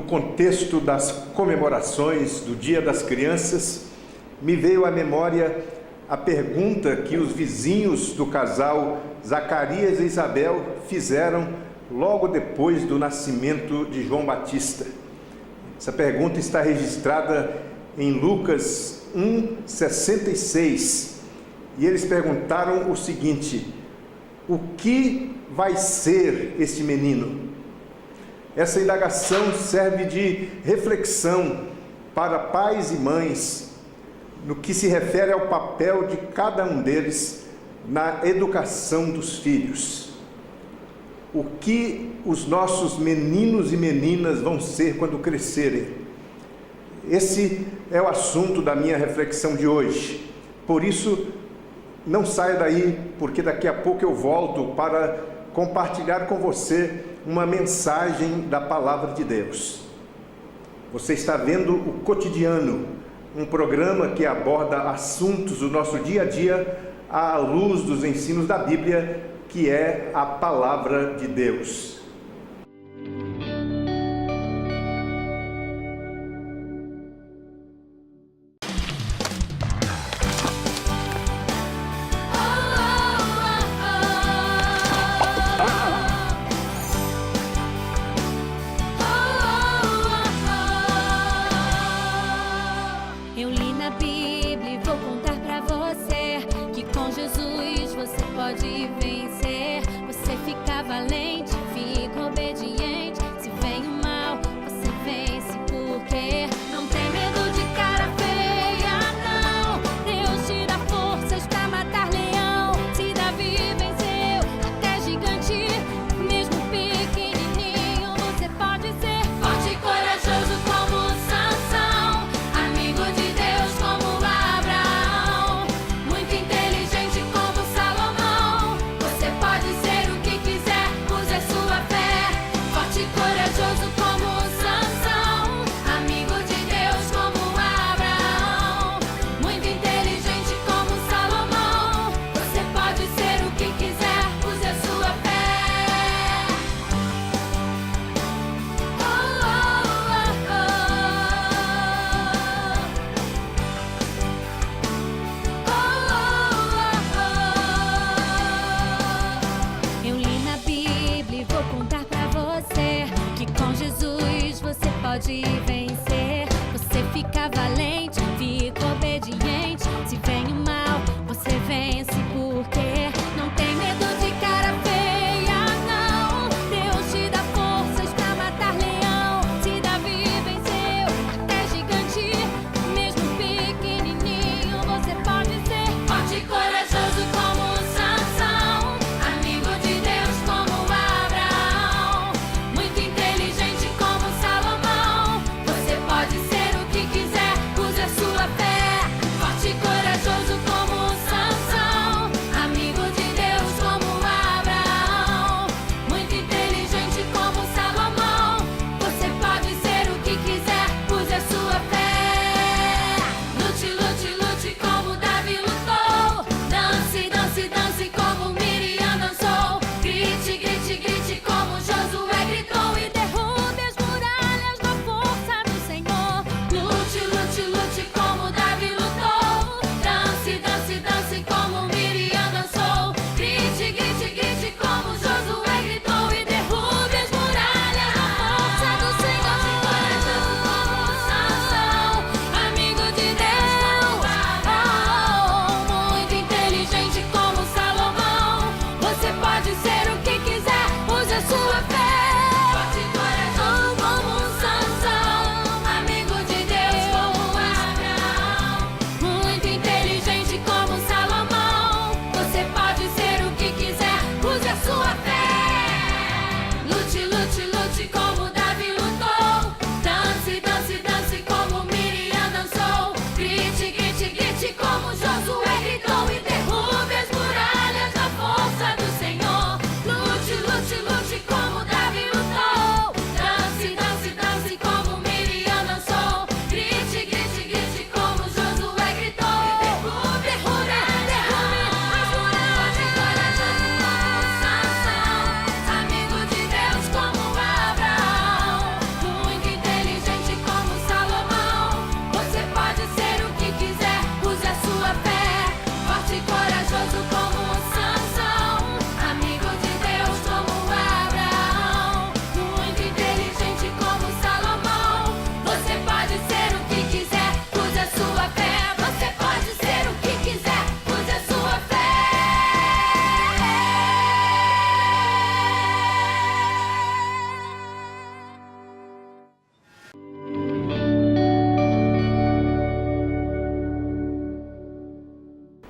contexto das comemorações do Dia das Crianças, me veio à memória a pergunta que os vizinhos do casal Zacarias e Isabel fizeram logo depois do nascimento de João Batista. Essa pergunta está registrada em Lucas 1:66, e eles perguntaram o seguinte: o que vai ser este menino? Essa indagação serve de reflexão para pais e mães no que se refere ao papel de cada um deles na educação dos filhos. O que os nossos meninos e meninas vão ser quando crescerem? Esse é o assunto da minha reflexão de hoje. Por isso, não saia daí, porque daqui a pouco eu volto para compartilhar com você uma mensagem da Palavra de Deus. Você está vendo o Cotidiano, um programa que aborda assuntos do nosso dia a dia à luz dos ensinos da Bíblia, que é a Palavra de Deus. Eu li na Bíblia e vou contar pra você que com Jesus você pode vencer. Você fica valente, fica obediente. Se vem o mal, você vence, porque não tem medo de cara feia, não. Deus te dá forças pra matar leão. Se Davi venceu até gigante, mesmo pequenininho, você pode ser forte e corajoso como Sansão, amigo de Deus como Abraão, muito inteligente como Salomão. Você pode ser o que quiser, use a sua fé. Forte e corajoso como Sansão, amigo de Deus como Abraão, muito inteligente como Salomão. Você pode ser o que quiser, use a sua fé. Eu li na Bíblia e vou contar pra você que com Jesus você pode vencer. Você fica valente, fica obediente. Se vem o mal, você vence, porque não tem medo de cara feia, não. Deus te dá forças pra matar leão. Se Davi venceu até gigante, mesmo pequenininho, você pode ser forte e corajoso como Sansão, amigo de Deus como Abraão, muito inteligente como Salomão.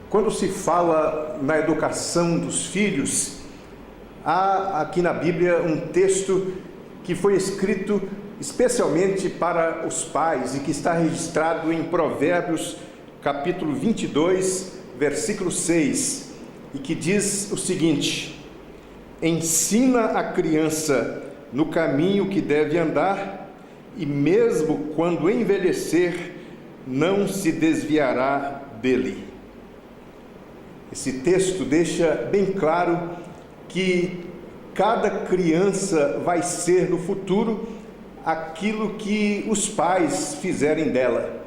Quando se fala na educação dos filhos, há aqui na Bíblia um texto que foi escrito especialmente para os pais e que está registrado em Provérbios, capítulo 22, versículo 6, e que diz o seguinte: ensina a criança no caminho que deve andar, e mesmo quando envelhecer, não se desviará dele. Esse texto deixa bem claro que cada criança vai ser no futuro aquilo que os pais fizerem dela.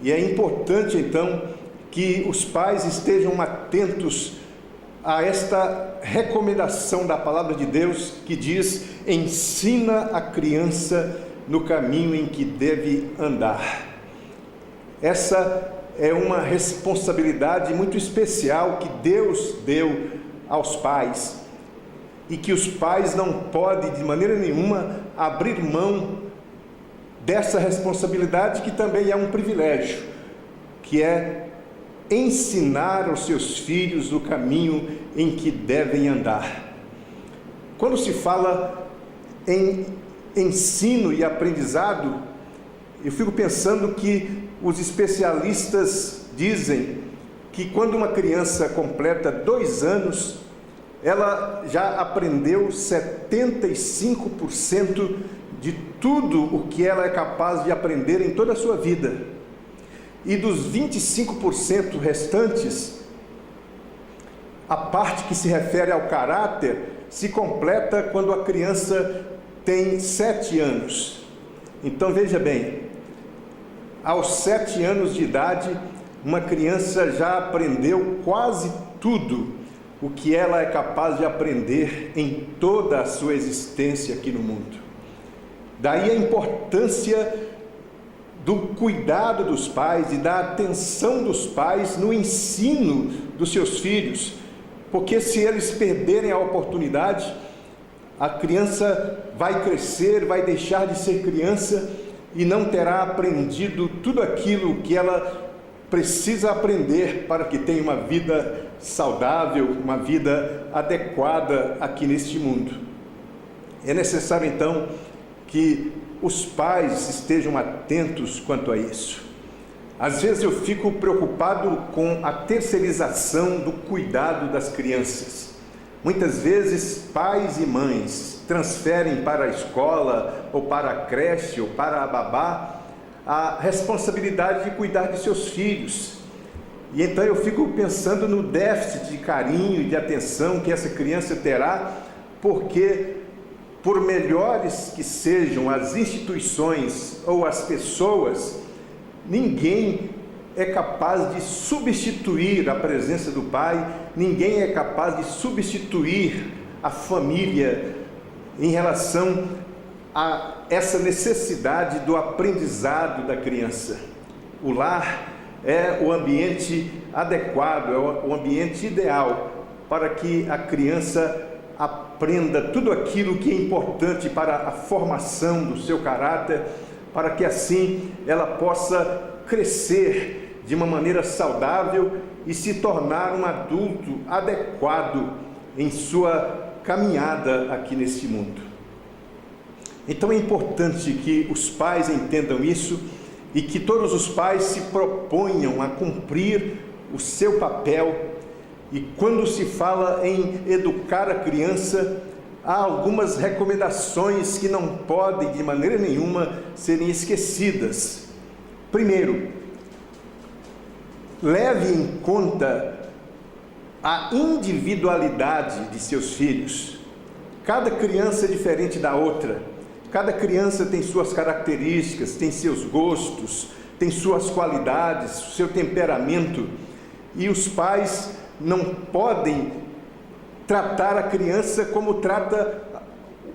E é importante então que os pais estejam atentos a esta recomendação da palavra de Deus que diz: ensina a criança no caminho em que deve andar. Essa é uma responsabilidade muito especial que Deus deu aos pais, e que os pais não podem de maneira nenhuma abrir mão dessa responsabilidade, que também é um privilégio, que é ensinar aos seus filhos o caminho em que devem andar. Quando se fala em ensino e aprendizado, eu fico pensando que os especialistas dizem que quando uma criança completa 2 anos, ela já aprendeu 75% de tudo o que ela é capaz de aprender em toda a sua vida. E dos 25% restantes, a parte que se refere ao caráter se completa quando a criança tem 7 anos. Então veja bem, aos 7 anos de idade, uma criança já aprendeu quase tudo o que ela é capaz de aprender em toda a sua existência aqui no mundo. Daí a importância do cuidado dos pais e da atenção dos pais no ensino dos seus filhos, porque se eles perderem a oportunidade, a criança vai crescer, vai deixar de ser criança e não terá aprendido tudo aquilo que ela precisa aprender para que tenha uma vida saudável, uma vida adequada aqui neste mundo. É necessário então que os pais estejam atentos quanto a isso. Às vezes eu fico preocupado com a terceirização do cuidado das crianças. Muitas vezes pais e mães transferem para a escola, ou para a creche, ou para a babá, a responsabilidade de cuidar de seus filhos. E então eu fico pensando no déficit de carinho e de atenção que essa criança terá, porque por melhores que sejam as instituições ou as pessoas, ninguém é capaz de substituir a presença do pai, ninguém é capaz de substituir a família em relação a essa necessidade do aprendizado da criança. O lar é o ambiente adequado, é o ambiente ideal para que a criança aprenda tudo aquilo que é importante para a formação do seu caráter, para que assim ela possa crescer de uma maneira saudável e se tornar um adulto adequado em sua caminhada aqui neste mundo. Então é importante que os pais entendam isso e que todos os pais se proponham a cumprir o seu papel. E quando se fala em educar a criança, há algumas recomendações que não podem de maneira nenhuma serem esquecidas. Primeiro, leve em conta a individualidade de seus filhos. Cada criança é diferente da outra. Cada criança tem suas características, tem seus gostos, tem suas qualidades, seu temperamento. E os pais não podem tratar a criança como trata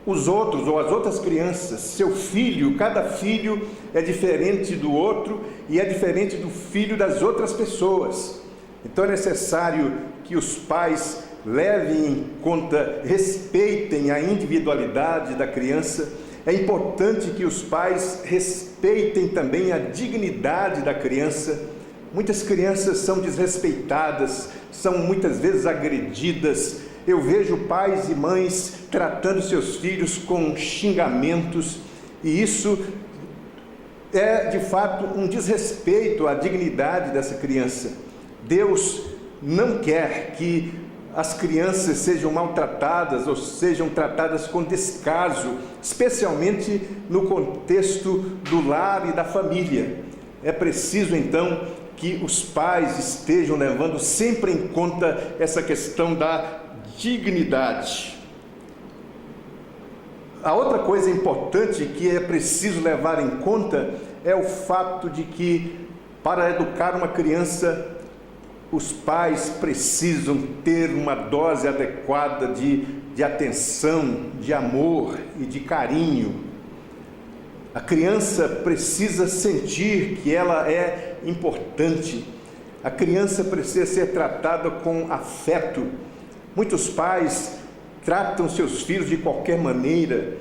os outros ou as outras crianças. Seu filho, cada filho é diferente do outro e é diferente do filho das outras pessoas. Então é necessário que os pais levem em conta, respeitem a individualidade da criança. É importante que os pais respeitem também a dignidade da criança, Muitas crianças são desrespeitadas, são muitas vezes agredidas. Eu vejo pais e mães tratando seus filhos com xingamentos, e isso é de fato um desrespeito à dignidade dessa criança. Deus não quer que as crianças sejam maltratadas ou sejam tratadas com descaso, especialmente no contexto do lar e da família. É preciso então que os pais estejam levando sempre em conta essa questão da dignidade. A outra coisa importante que é preciso levar em conta é o fato de que, para educar uma criança, os pais precisam ter uma dose adequada de atenção, de amor e de carinho. A criança precisa sentir que ela é importante. A criança precisa ser tratada com afeto. Muitos pais tratam seus filhos de qualquer maneira.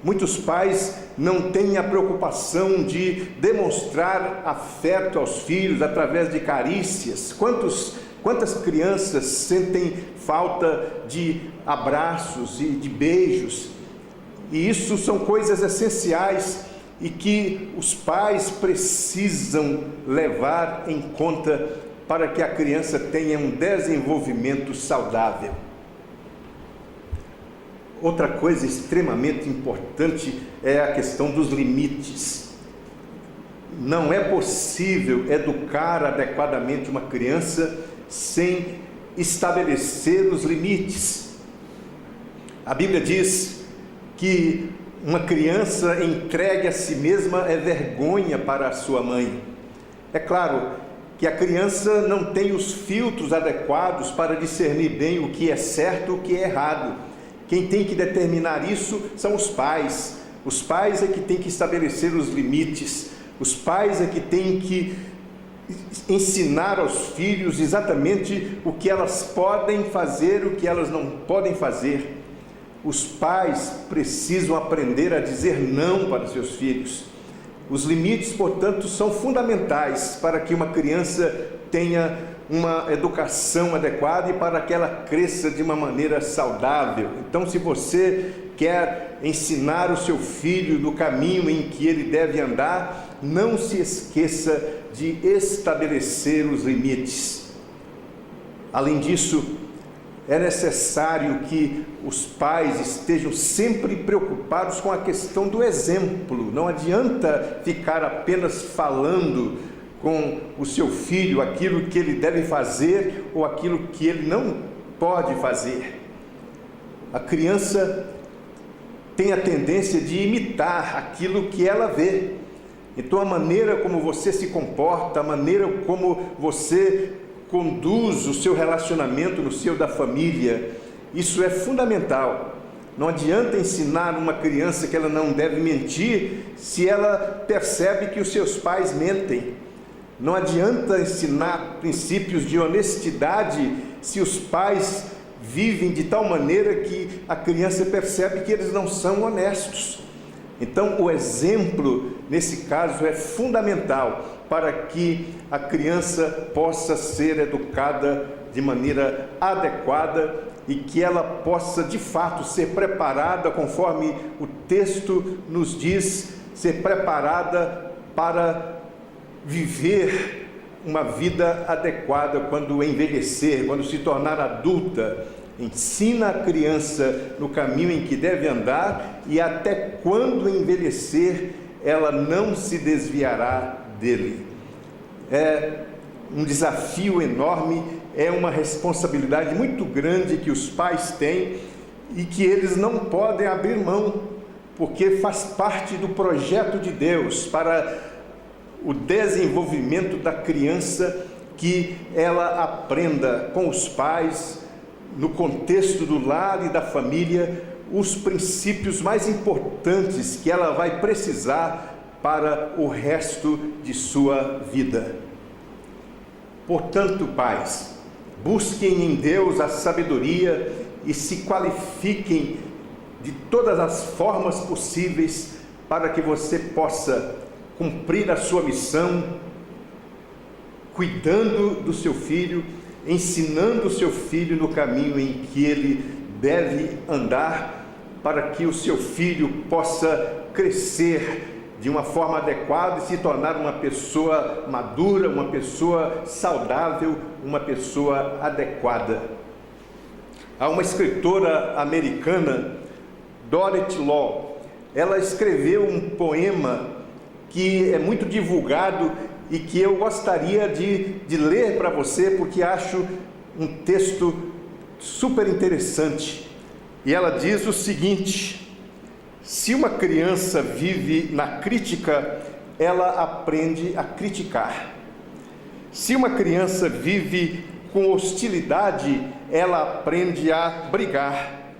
Muitos pais não têm a preocupação de demonstrar afeto aos filhos através de carícias. Quantas crianças sentem falta de abraços e de beijos? E isso são coisas essenciais e que os pais precisam levar em conta para que a criança tenha um desenvolvimento saudável. Outra coisa extremamente importante é a questão dos limites. Não é possível educar adequadamente uma criança sem estabelecer os limites. A Bíblia diz que uma criança entregue a si mesma é vergonha para a sua mãe. É claro que a criança não tem os filtros adequados para discernir bem o que é certo e o que é errado. Quem tem que determinar isso são os pais. Os pais é que têm que estabelecer os limites. Os pais é que têm que ensinar aos filhos exatamente o que elas podem fazer e o que elas não podem fazer. Os pais precisam aprender a dizer não para seus filhos. Os limites, portanto, são fundamentais para que uma criança tenha uma educação adequada e para que ela cresça de uma maneira saudável. Então, se você quer ensinar o seu filho no caminho em que ele deve andar, não se esqueça de estabelecer os limites. Além disso, é necessário que os pais estejam sempre preocupados com a questão do exemplo. Não adianta ficar apenas falando com o seu filho aquilo que ele deve fazer ou aquilo que ele não pode fazer. A criança tem a tendência de imitar aquilo que ela vê. Então, a maneira como você se comporta, a maneira como você conduz o seu relacionamento no seio da família, isso é fundamental. Não adianta ensinar uma criança que ela não deve mentir se ela percebe que os seus pais mentem. Não adianta ensinar princípios de honestidade se os pais vivem de tal maneira que a criança percebe que eles não são honestos. Então, o exemplo, nesse caso, é fundamental para que a criança possa ser educada de maneira adequada e que ela possa, de fato, ser preparada, conforme o texto nos diz, ser preparada para viver uma vida adequada quando envelhecer, quando se tornar adulta. Ensina a criança no caminho em que deve andar e até quando envelhecer, ela não se desviará dele. É um desafio enorme, é uma responsabilidade muito grande que os pais têm e que eles não podem abrir mão, porque faz parte do projeto de Deus para o desenvolvimento da criança, que ela aprenda com os pais, no contexto do lar e da família, os princípios mais importantes que ela vai precisar para o resto de sua vida. Portanto, pais, busquem em Deus a sabedoria e se qualifiquem de todas as formas possíveis para que você possa cumprir a sua missão, cuidando do seu filho, ensinando o seu filho no caminho em que ele deve andar, para que o seu filho possa crescer de uma forma adequada e se tornar uma pessoa madura, uma pessoa saudável, uma pessoa adequada. Há uma escritora americana, Dorothy Law. Ela escreveu um poema que é muito divulgado e que eu gostaria de ler para você, porque acho um texto super interessante. E ela diz o seguinte: se uma criança vive na crítica, ela aprende a criticar. Se uma criança vive com hostilidade, ela aprende a brigar.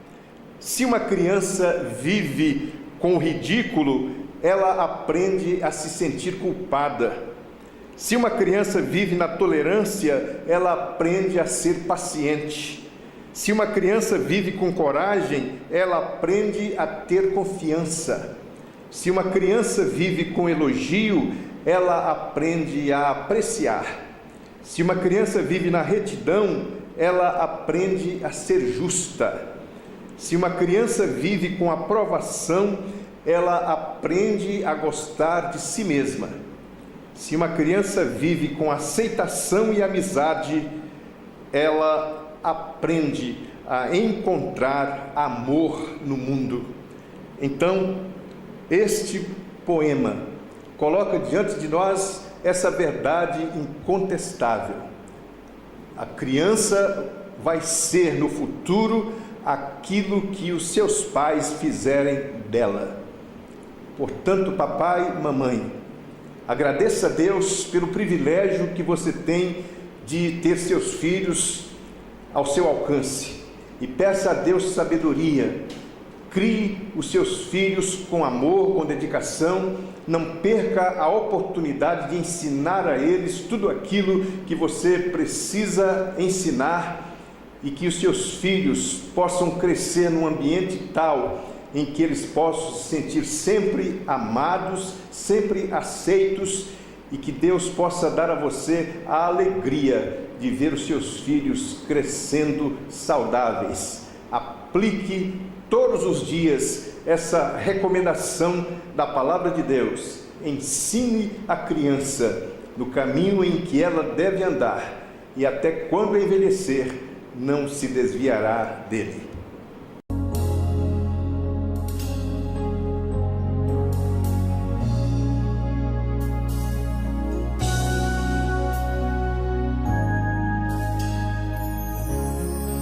Se uma criança vive com o ridículo, ela aprende a se sentir culpada. Se uma criança vive na tolerância, ela aprende a ser paciente. Se uma criança vive com coragem, ela aprende a ter confiança. Se uma criança vive com elogio, ela aprende a apreciar. Se uma criança vive na retidão, ela aprende a ser justa. Se uma criança vive com aprovação, ela aprende a gostar de si mesma. Se uma criança vive com aceitação e amizade, ela aprende a encontrar amor no mundo. Então, este poema coloca diante de nós essa verdade incontestável. A criança vai ser no futuro aquilo que os seus pais fizerem dela. Portanto, papai, mamãe, agradeça a Deus pelo privilégio que você tem de ter seus filhos ao seu alcance e peça a Deus sabedoria. Crie os seus filhos com amor, com dedicação. Não perca a oportunidade de ensinar a eles tudo aquilo que você precisa ensinar e que os seus filhos possam crescer num ambiente tal em que eles possam se sentir sempre amados, sempre aceitos, e que Deus possa dar a você a alegria de ver os seus filhos crescendo saudáveis. Aplique todos os dias essa recomendação da palavra de Deus. Ensine a criança no caminho em que ela deve andar, e até quando envelhecer, não se desviará dele.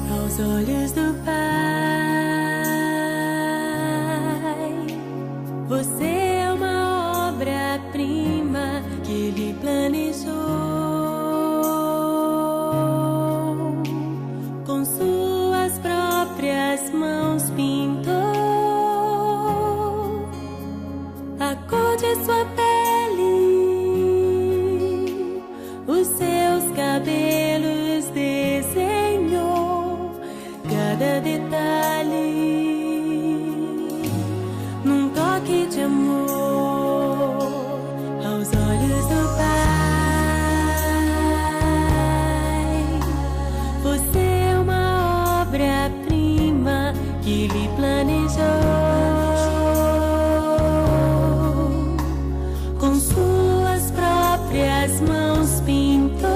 Aos olhos do Pai, você é uma obra-prima que Ele planejou. Com suas próprias mãos pintou a cor de sua pele, os seus cabelos desenhou, cada detalhe num toque de amor. Aos olhos do Pai, você é uma obra-prima que Ele planejou. Com suas próprias mãos pintou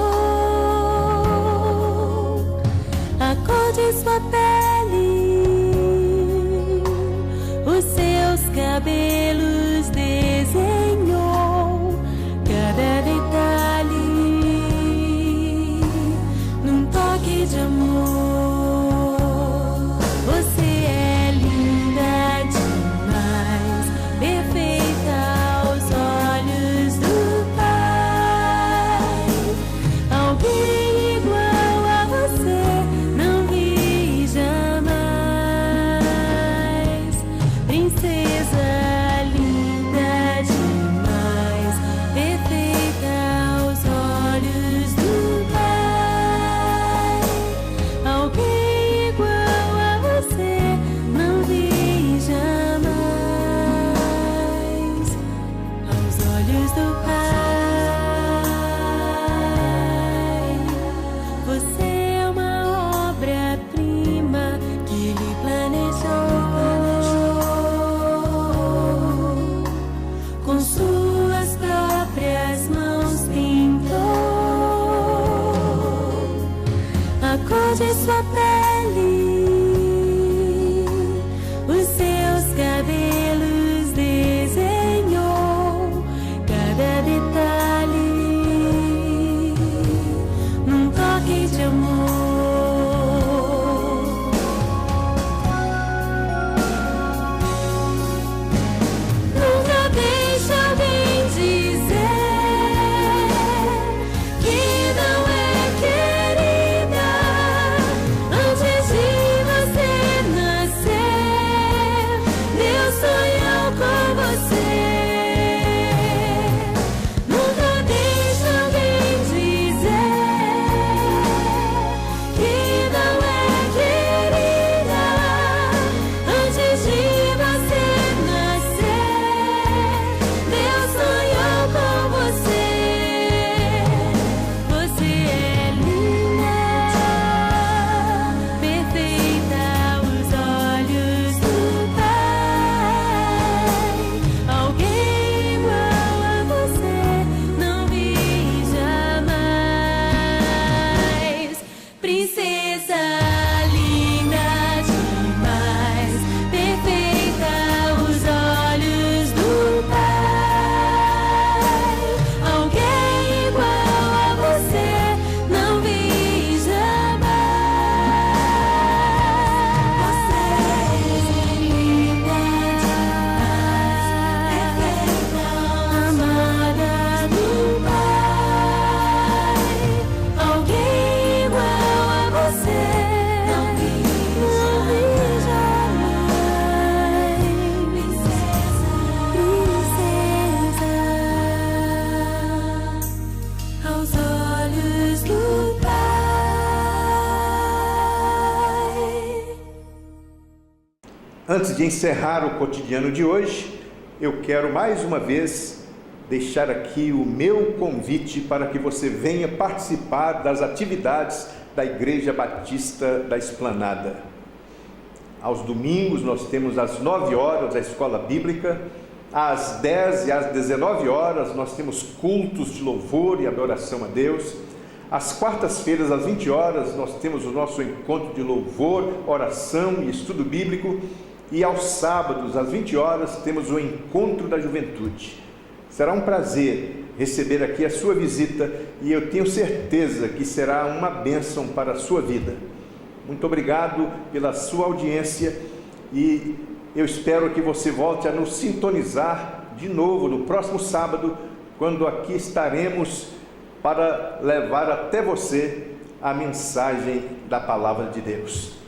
a cor de sua pele, os seus cabelos desenhou, cada detalhe num toque de amor. Você é linda demais, perfeita aos olhos do Pai. sua pele, os seus cabelos desenhou cada detalhe num toque de amor. Nunca deixe alguém dizer que não é querida antes de você nascer. Deus sonhou com você. Nunca deixe alguém dizer que não é querida antes de você nascer. Deus sonhou com você. Você é linda, perfeita aos olhos do Pai. Alguém igual a você não vi jamais. Princesa linda demais, perfeita aos olhos do Pai. Alguém igual a você não vi jamais. Você é linda demais, perfeita, amada do Pai. Alguém igual a você não vi jamais. Princesa, aos olhos do Pai. Antes de encerrar o cotidiano de hoje, eu quero mais uma vez deixar aqui o meu convite para que você venha participar das atividades da Igreja Batista da Esplanada. Aos domingos nós temos às 9 horas a escola bíblica, às 10 e às 19 horas nós temos cultos de louvor e adoração a Deus. Às quartas-feiras, às 20 horas, nós temos o nosso encontro de louvor, oração e estudo bíblico. E aos sábados, às 20 horas, temos o encontro da juventude. Será um prazer receber aqui a sua visita e eu tenho certeza que será uma bênção para a sua vida. Muito obrigado pela sua audiência e eu espero que você volte a nos sintonizar de novo no próximo sábado, quando aqui estaremos para levar até você a mensagem da Palavra de Deus.